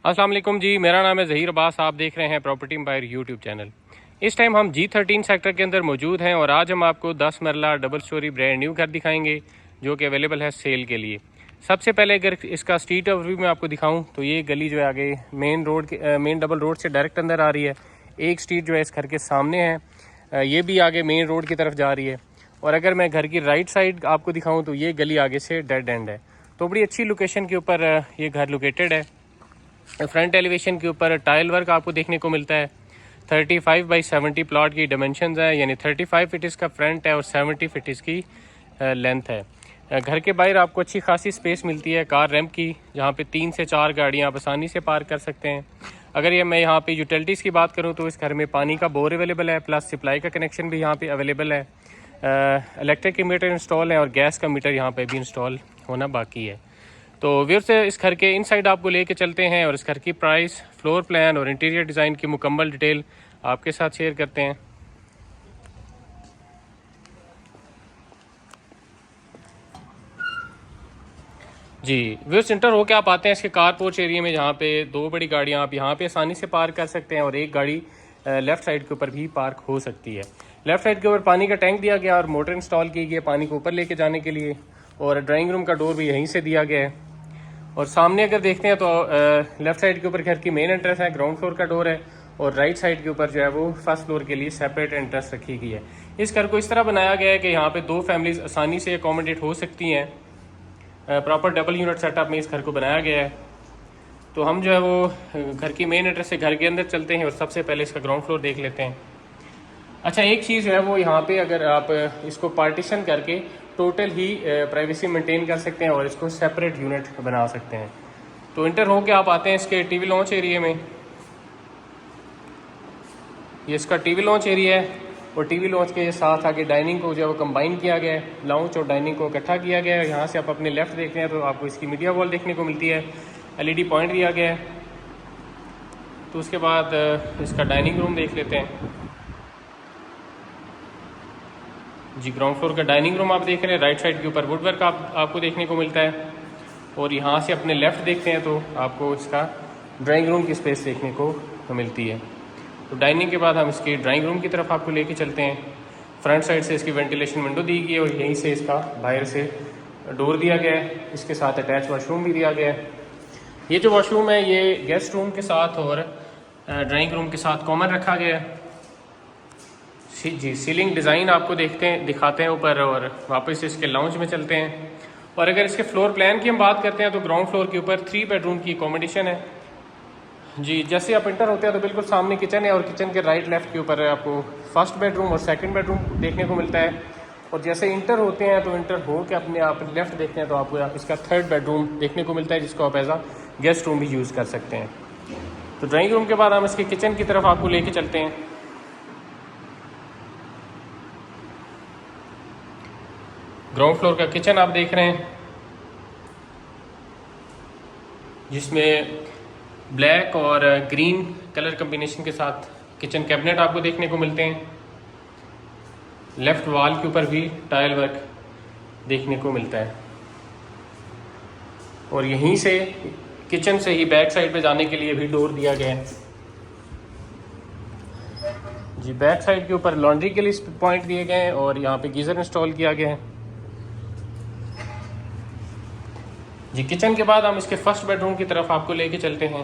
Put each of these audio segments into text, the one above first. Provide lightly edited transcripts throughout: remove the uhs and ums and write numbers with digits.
अस्सलाम वालेकुम जी, मेरा नाम है ज़हीर अब्बास। आप देख रहे हैं प्रॉपर्टी एम्पायर यूट्यूब चैनल। इस टाइम हम G13 सेक्टर के अंदर मौजूद हैं और आज हम आपको 10 मरला डबल स्टोरी ब्रांड न्यू घर दिखाएंगे जो कि अवेलेबल है सेल के लिए। सबसे पहले अगर इसका स्ट्रीट ओवरव्यू मैं आपको दिखाऊं तो ये गली जो है आगे मेन डबल रोड से डायरेक्ट अंदर आ रही है। एक स्ट्रीट जो है इस घर के सामने है, ये भी आगे मेन रोड की तरफ जा रही है। और अगर मैं घर की राइट साइड आपको दिखाऊँ तो ये गली आगे से डेड एंड है। तो बड़ी अच्छी लोकेशन के ऊपर ये घर लोकेटेड है। फ्रंट एलिवेशन के ऊपर टाइल वर्क आपको देखने को मिलता है। 35x70 प्लॉट की डायमेंशंस है, यानी 35 फीट इसका फ्रंट है और 70 फीट इसकी लेंथ है। घर के बाहर आपको अच्छी खासी स्पेस मिलती है कार रैंप की, जहाँ पे 3 से 4 गाड़ियाँ आप आसानी से पार्क कर सकते हैं। अगर ये मैं यहाँ पे यूटिलिटीज़ की बात करूँ तो इस घर में पानी का बोर अवेलेबल है, प्लस सप्लाई का कनेक्शन भी यहाँ पे अवेलेबल है। इलेक्ट्रिक मीटर इंस्टॉल है और गैस का मीटर यहाँ पे भी इंस्टॉल होना बाकी है। तो व्यूअर्स इस घर के इनसाइड आपको लेके चलते हैं और इस घर की प्राइस, फ्लोर प्लान और इंटीरियर डिज़ाइन की मुकम्मल डिटेल आपके साथ शेयर करते हैं। जी व्यूअर्स, इंटर होके आप आते हैं इसके कार पोर्च एरिया में, जहाँ पे 2 बड़ी गाड़ियाँ आप यहाँ पे आसानी से पार्क कर सकते हैं और एक गाड़ी लेफ़्ट साइड के ऊपर भी पार्क हो सकती है। लेफ़्ट साइड के ऊपर पानी का टैंक दिया गया और मोटर इंस्टॉल की गई है पानी को ऊपर लेके जाने के लिए, और ड्राइंग रूम का डोर भी यहीं से दिया गया है। और सामने अगर देखते हैं तो लेफ्ट साइड के ऊपर घर की मेन एंट्रेंस है, ग्राउंड फ्लोर का डोर है, और राइट साइड के ऊपर जो है वो फर्स्ट फ्लोर के लिए सेपरेट एंट्रेंस रखी गई है। इस घर को इस तरह बनाया गया है कि यहाँ पे 2 फैमिलीज आसानी से अकोमोडेट हो सकती हैं। प्रॉपर डबल यूनिट सेटअप में इस घर को बनाया गया है। तो हम जो है वो घर की मेन एंट्रेंस से घर के अंदर चलते हैं और सबसे पहले इसका ग्राउंड फ्लोर देख लेते हैं। अच्छा, एक चीज़ जो है वो यहाँ पे अगर आप इसको पार्टीशन करके टोटल ही प्राइवेसी मेंटेन कर सकते हैं और इसको सेपरेट यूनिट बना सकते हैं। तो इंटर होके आप आते हैं इसके टीवी लॉन्च एरिया में। ये इसका टीवी लॉन्च एरिया है और टीवी लॉन्च के साथ आगे डाइनिंग को जो है वो कंबाइन किया गया है, लाउंज और डाइनिंग को इकट्ठा किया गया है। यहाँ से आप अपने लेफ्ट देखते हैं तो आपको इसकी मीडिया वॉल देखने को मिलती है, LED पॉइंट दिया गया है। तो उसके बाद इसका डाइनिंग रूम देख लेते हैं। जी, ग्राउंड फ्लोर का डाइनिंग रूम आप देख रहे हैं, राइट साइड के ऊपर वुड वर्क आपको देखने को मिलता है। और यहाँ से अपने लेफ़्ट देखते हैं तो आपको इसका ड्राइंग रूम की स्पेस देखने को मिलती है। तो डाइनिंग के बाद हम इसके ड्राइंग रूम की तरफ आपको लेके चलते हैं। फ्रंट साइड से इसकी वेंटिलेशन विंडो दी गई है और यहीं से इसका बाहर से डोर दिया गया है। इसके साथ अटैच वॉशरूम भी दिया गया है। ये जो वॉशरूम है ये गेस्ट रूम के साथ और ड्राइंग रूम के साथ कॉमन रखा गया है। जी, सीलिंग डिज़ाइन आपको दिखाते हैं ऊपर, और वापस इसके लाउंज में चलते हैं। और अगर इसके फ्लोर प्लान की हम बात करते हैं तो ग्राउंड फ्लोर के ऊपर 3 बेडरूम की अकोमोडेशन है। जी, जैसे आप इंटर होते हैं तो बिल्कुल सामने किचन है और किचन के राइट लेफ्ट के ऊपर आपको फर्स्ट बेडरूम और सेकंड बेडरूम देखने को मिलता है। और जैसे इंटर होते हैं तो इंटर हो के अपने आप लेफ्ट देखते हैं तो आपको इसका 3rd बेडरूम देखने को मिलता है, जिसको आप एज आ गेस्ट रूम भी यूज़ कर सकते हैं। तो ड्राइंग रूम के बाद हम इसके किचन की तरफ आपको लेके चलते हैं। ग्राउंड फ्लोर का किचन आप देख रहे हैं, जिसमें ब्लैक और ग्रीन कलर कम्बिनेशन के साथ किचन कैबिनेट आपको देखने को मिलते हैं। लेफ्ट वॉल के ऊपर भी टाइल वर्क देखने को मिलता है। और यहीं से किचन से ही बैक साइड पे जाने के लिए भी डोर दिया गया है। जी, बैक साइड के ऊपर लॉन्ड्री के लिए पॉइंट दिए गए हैं और यहाँ पे गीज़र इंस्टॉल किया गया है। जी, किचन के बाद हम इसके फर्स्ट बेडरूम की तरफ आपको लेके चलते हैं।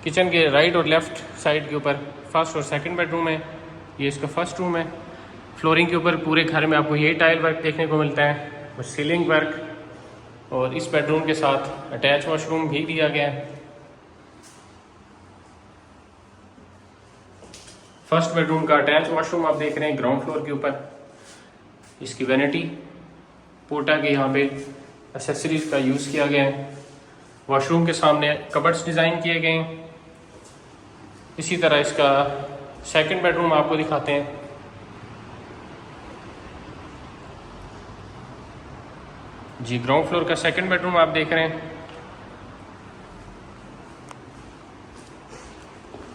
किचन के राइट और लेफ्ट साइड के ऊपर फर्स्ट और सेकंड बेडरूम है। ये इसका फर्स्ट रूम है। फ्लोरिंग के ऊपर पूरे घर में आपको यही टाइल वर्क देखने को मिलता है और सीलिंग वर्क, और इस बेडरूम के साथ अटैच वॉशरूम भी दिया गया है। फर्स्ट बेडरूम का अटैच वॉशरूम आप देख रहे हैं ग्राउंड फ्लोर के ऊपर। इसकी वैनिटी पोटा के यहाँ पे एसेसरीज का यूज़ किया गया है। वॉशरूम के सामने कबर्ड्स डिज़ाइन किए गए हैं। इसी तरह इसका सेकंड बेडरूम आपको दिखाते हैं। जी, ग्राउंड फ्लोर का सेकंड बेडरूम आप देख रहे हैं।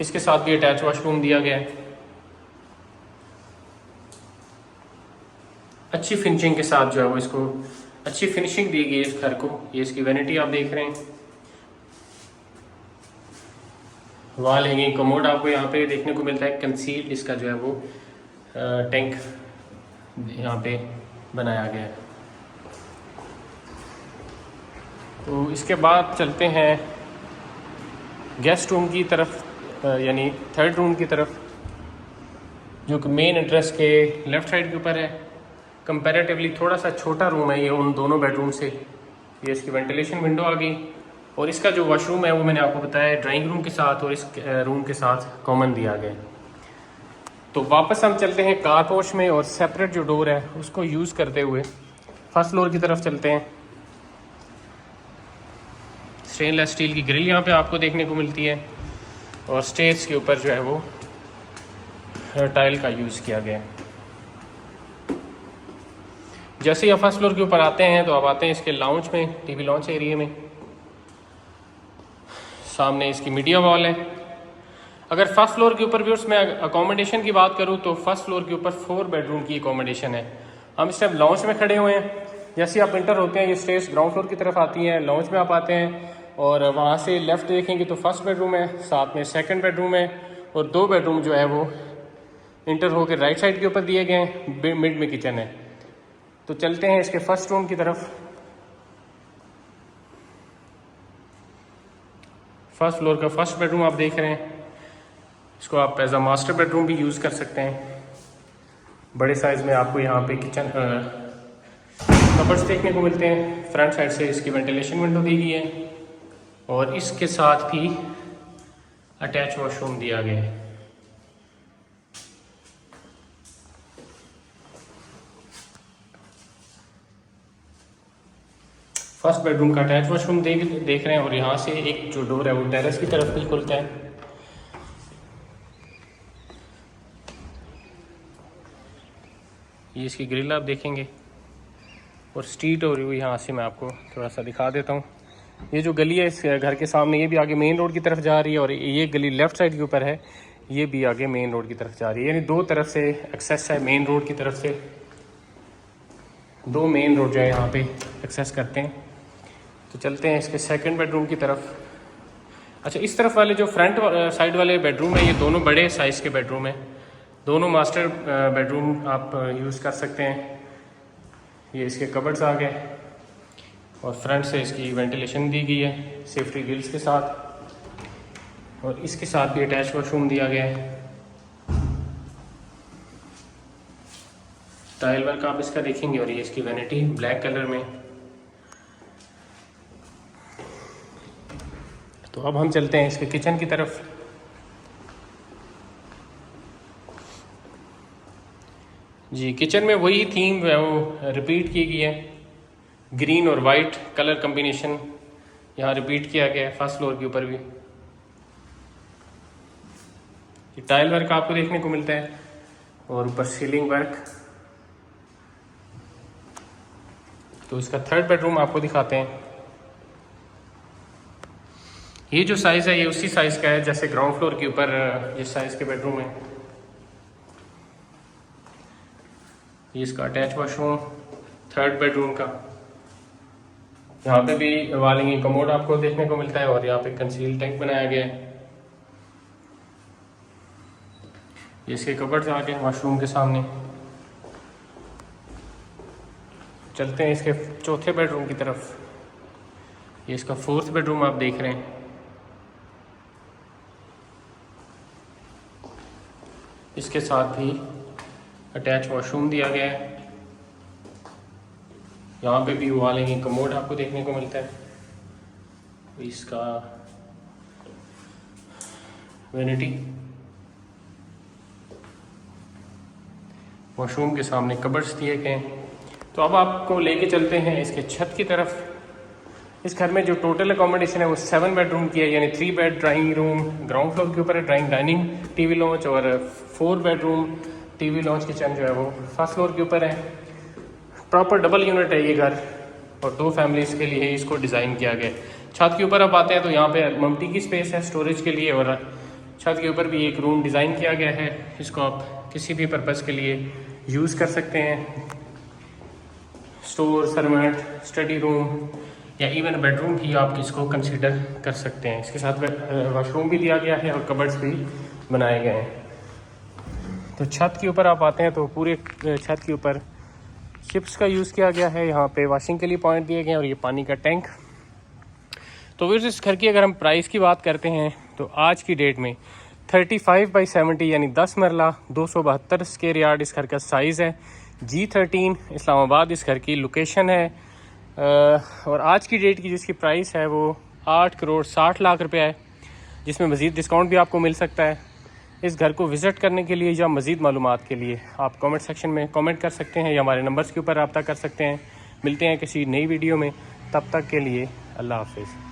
इसके साथ भी अटैच वॉशरूम दिया गया है। अच्छी फिनिशिंग के साथ जो है वो इसको अच्छी फिनिशिंग दी गई है इस घर को। ये इसकी वैनिटी आप देख रहे हैं। वॉल हैंगिंग कमोड आपको यहाँ पे देखने को मिलता है, कंसील्ड इसका जो है वो टैंक यहाँ पे बनाया गया है। तो इसके बाद चलते हैं गेस्ट रूम की तरफ, यानी थर्ड रूम की तरफ, जो कि मेन एंट्रेंस के लेफ़्ट साइड के ऊपर है। कंपैरेटिवली थोड़ा सा छोटा रूम है ये उन दोनों बेडरूम से। ये इसकी वेंटिलेशन विंडो आ गई, और इसका जो वॉशरूम है वो मैंने आपको बताया ड्राइंग रूम के साथ और इस रूम के साथ कॉमन दिया गया। तो वापस हम चलते हैं कारपोश में, और सेपरेट जो डोर है उसको यूज़ करते हुए फर्स्ट फ्लोर की तरफ चलते हैं। स्टेनलेस स्टील की ग्रिल यहाँ पे आपको देखने को मिलती है, और स्टेज के ऊपर जो है वो टाइल का यूज़ किया गया है। जैसे ही आप फर्स्ट फ्लोर के ऊपर आते हैं तो आप आते हैं इसके लाउंज में, टीवी लाउंज एरिया में। सामने इसकी मीडिया वॉल है। अगर फर्स्ट फ्लोर के ऊपर भी उसमें अकोमोडेशन की बात करूं तो फर्स्ट फ्लोर के ऊपर 4 बेडरूम की अकोमोडेशन है। हम इस टाइम लाउंज में खड़े हुए हैं। जैसे आप इंटर होते हैं ये स्टेज ग्राउंड फ्लोर की तरफ आती हैं, लाउंज में आप आते हैं और वहाँ से लेफ़्ट देखेंगे तो फर्स्ट बेडरूम है, साथ में सेकंड बेडरूम है, और 2 बेडरूम जो है वो इंटर होकर राइट साइड के ऊपर दिए गए हैं। मिड में किचन है। तो चलते हैं इसके फर्स्ट रूम की तरफ। फर्स्ट फ्लोर का फर्स्ट बेडरूम आप देख रहे हैं। इसको आप एज अ मास्टर बेडरूम भी यूज़ कर सकते हैं। बड़े साइज़ में आपको यहाँ पे किचन कबर्ड्स देखने को मिलते हैं। फ्रंट साइड से इसकी वेंटिलेशन विंडो दी गई है, और इसके साथ भी अटैच वॉशरूम दिया गया है। फर्स्ट बेडरूम का अटैच वॉशरूम देख रहे हैं, और यहाँ से एक जो डोर है वो टेरेस की तरफ भी खुलता है। ये इसकी ग्रिल आप देखेंगे, और स्ट्रीट और व्यू यहाँ से मैं आपको थोड़ा सा दिखा देता हूँ। ये जो गली है इस घर के सामने, ये भी आगे मेन रोड की तरफ जा रही है, और ये गली लेफ़्ट साइड के ऊपर है, ये भी आगे मेन रोड की तरफ जा रही है। यानी 2 तरफ से एक्सेस है मेन रोड की तरफ से। 2 मेन रोड जो है यहाँ पे एक्सेस करते हैं। तो चलते हैं इसके सेकंड बेडरूम की तरफ। अच्छा, इस तरफ वाले जो फ्रंट साइड वाले बेडरूम है ये दोनों बड़े साइज़ के बेडरूम है। दोनों मास्टर बेडरूम आप यूज़ कर सकते हैं। ये इसके कबर्ड्स आ गए, और फ्रंट से इसकी वेंटिलेशन दी गई है सेफ्टी ग्रिल्स के साथ, और इसके साथ भी अटैच वॉशरूम दिया गया है। टाइल वर्क आप इसका देखेंगे, और ये इसकी वैनिटी ब्लैक कलर में। तो अब हम चलते हैं इसके किचन की तरफ। जी, किचन में वही थीम है वो रिपीट की गई है। ग्रीन और वाइट कलर कम्बिनेशन यहाँ रिपीट किया गया है फर्स्ट फ्लोर के ऊपर भी। टाइल वर्क आपको देखने को मिलता है, और ऊपर सीलिंग वर्क। तो इसका थर्ड बेडरूम आपको दिखाते हैं। ये जो साइज़ है ये उसी साइज़ का है जैसे ग्राउंड फ्लोर के ऊपर जिस साइज़ के बेडरूम है। ये इसका अटैच वॉशरूम थर्ड बेडरूम का। यहाँ पे भी वॉलिंग कमोड आपको देखने को मिलता है, और यहाँ पे कंसील टैंक बनाया गया है। ये इसके कबर्ड्स आ गए वॉशरूम के सामने। चलते हैं इसके चौथे बेडरूम की तरफ। ये इसका फोर्थ बेडरूम आप देख रहे हैं। इसके साथ भी अटैच वॉशरूम दिया गया है। यहाँ पे भी वॉलिंग कमोड आपको देखने को मिलता है। इसका वैनिटी, वॉशरूम के सामने कबर्ड्स दिए गए हैं। तो अब आपको लेके चलते हैं इसके छत की तरफ। इस घर में जो टोटल अकोमोडेशन है वो 7 बेडरूम की है, यानी 3 bed drawing room ground floor के ऊपर है, ड्राइंग डाइनिंग टीवी लॉन्च, और 4 बेडरूम टीवी लॉन्च किचन जो है वो फर्स्ट फ्लोर के ऊपर है। प्रॉपर डबल यूनिट है ये घर, और 2 फैमिलीज़ के लिए इसको डिज़ाइन किया गया है। छत के ऊपर आप आते हैं तो यहाँ पे मल्टी की स्पेस है स्टोरेज के लिए, और छत के ऊपर भी एक रूम डिज़ाइन किया गया है। इसको आप किसी भी पर्पज़ के लिए यूज़ कर सकते हैं। स्टोर, सर्वेंट, स्टडी रूम, या इवन बेडरूम भी आप इसको कंसिडर कर सकते हैं। इसके साथ वॉशरूम भी दिया गया है और कबर्ड्स भी बनाए गए हैं। तो छत के ऊपर आप आते हैं तो पूरे छत के ऊपर चिप्स का यूज़ किया गया है। यहाँ पे वॉशिंग के लिए पॉइंट दिए गए हैं और ये पानी का टैंक। तो फिर इस घर की अगर हम प्राइस की बात करते हैं तो आज की डेट में 35/70 यानी 10 मरला 272 स्क्वायर यार्ड इस घर का साइज़ है। G13 इस्लामाबाद इस घर की लोकेशन है। और आज की डेट की जिसकी प्राइस है वो 8,60,00,000 रुपया है, जिसमें मज़ीद डिस्काउंट भी आपको मिल सकता है। इस घर को विज़िट करने के लिए या मज़ीद मालूमात के लिए आप कमेंट सेक्शन में कमेंट कर सकते हैं या हमारे नंबर्स के ऊपर रब्ता कर सकते हैं। मिलते हैं किसी नई वीडियो में, तब तक के लिए अल्लाह हाफिज़।